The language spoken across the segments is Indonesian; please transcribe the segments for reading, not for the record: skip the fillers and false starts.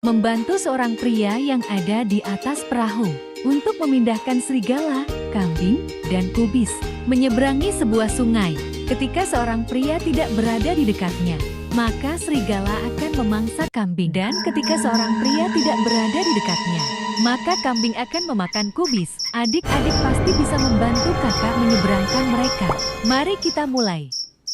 membantu seorang pria yang ada di atas perahu untuk memindahkan serigala, kambing, dan kubis menyeberangi sebuah sungai. Ketika seorang pria tidak berada di dekatnya, maka serigala akan memangsa kambing. Dan ketika seorang pria tidak berada di dekatnya, maka kambing akan memakan kubis. Adik-adik pasti bisa membantu kakak menyeberangkan mereka. Mari kita mulai.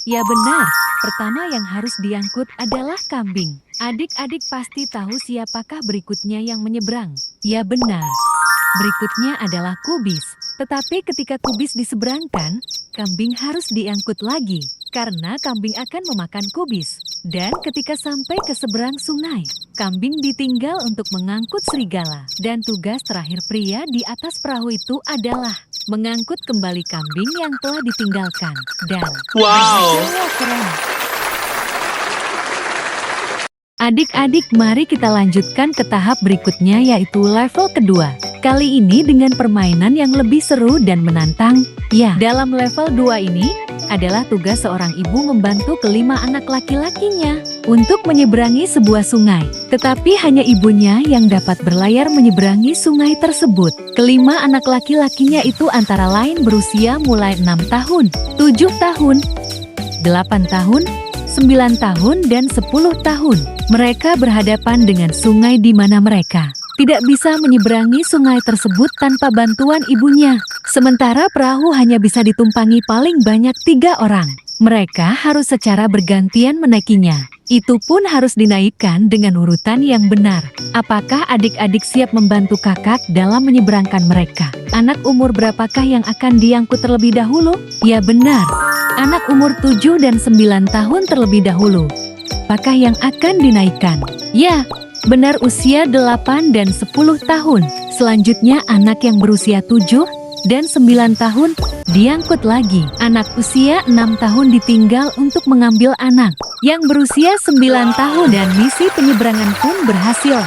Ya benar, pertama yang harus diangkut adalah kambing. Adik-adik pasti tahu siapakah berikutnya yang menyeberang. Ya benar, berikutnya adalah kubis. Tetapi ketika kubis diseberangkan, kambing harus diangkut lagi, karena kambing akan memakan kubis. Dan ketika sampai ke seberang sungai, kambing ditinggal untuk mengangkut serigala. Dan tugas terakhir pria di atas perahu itu adalah mengangkut kembali kambing yang telah ditinggalkan. Dan Wow! keren. Adik-adik, mari kita lanjutkan ke tahap berikutnya, yaitu level kedua. Kali ini dengan permainan yang lebih seru dan menantang. Ya, dalam level 2 ini adalah tugas seorang ibu membantu kelima anak laki-lakinya untuk menyeberangi sebuah sungai. Tetapi hanya ibunya yang dapat berlayar menyeberangi sungai tersebut. Kelima anak laki-lakinya itu antara lain berusia mulai 6 tahun, 7 tahun, 8 tahun, 9 tahun, dan 10 tahun. Mereka berhadapan dengan sungai di mana mereka tidak bisa menyeberangi sungai tersebut tanpa bantuan ibunya. Sementara perahu hanya bisa ditumpangi paling banyak 3 orang. Mereka harus secara bergantian menaikinya. Itu pun harus dinaikkan dengan urutan yang benar. Apakah adik-adik siap membantu kakak dalam menyeberangkan mereka? Anak umur berapakah yang akan diangkut terlebih dahulu? Ya benar, anak umur 7 dan 9 tahun terlebih dahulu. Apakah yang akan dinaikkan? Ya, benar, usia 8 dan 10 tahun. Selanjutnya anak yang berusia 7 dan 9 tahun diangkut lagi. Anak usia 6 tahun ditinggal untuk mengambil anak yang berusia 9 tahun dan misi penyeberangan pun berhasil.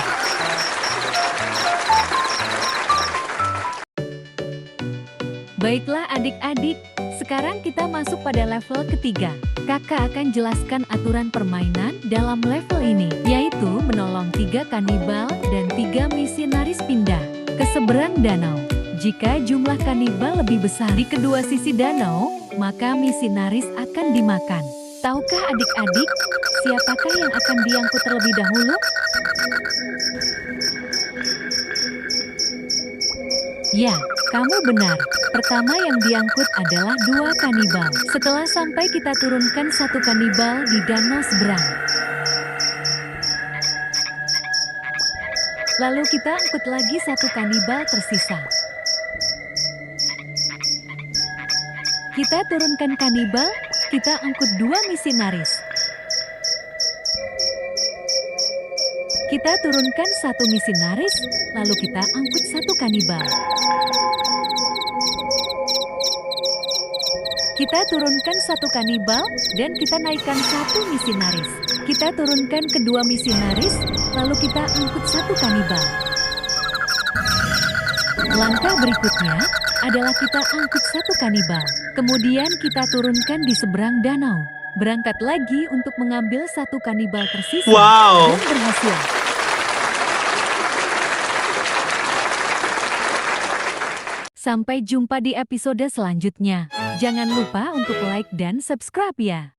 Baiklah adik-adik, sekarang kita masuk pada level ketiga. Kakak akan jelaskan aturan permainan dalam level ini, yaitu menolong 3 kanibal dan 3 misionaris pindah ke seberang danau. Jika jumlah kanibal lebih besar di kedua sisi danau, maka misionaris akan dimakan. Tahukah adik-adik, siapakah yang akan diangkut terlebih dahulu? Ya, kamu benar. Pertama yang diangkut adalah 2 kanibal. Setelah sampai kita turunkan 1 kanibal di danau seberang. Lalu kita angkut lagi 1 kanibal tersisa. Kita turunkan kanibal, kita angkut 2 misionaris. Kita turunkan 1 misionaris, lalu kita angkut 1 kanibal. Kita turunkan 1 kanibal, dan kita naikkan 1 misionaris. Kita turunkan kedua misionaris, lalu kita angkut 1 kanibal. Langkah berikutnya adalah kita angkut 1 kanibal. Kemudian kita turunkan di seberang danau. Berangkat lagi untuk mengambil 1 kanibal tersisa. Wow! Dan berhasil. Sampai jumpa di episode selanjutnya. Jangan lupa untuk like dan subscribe ya.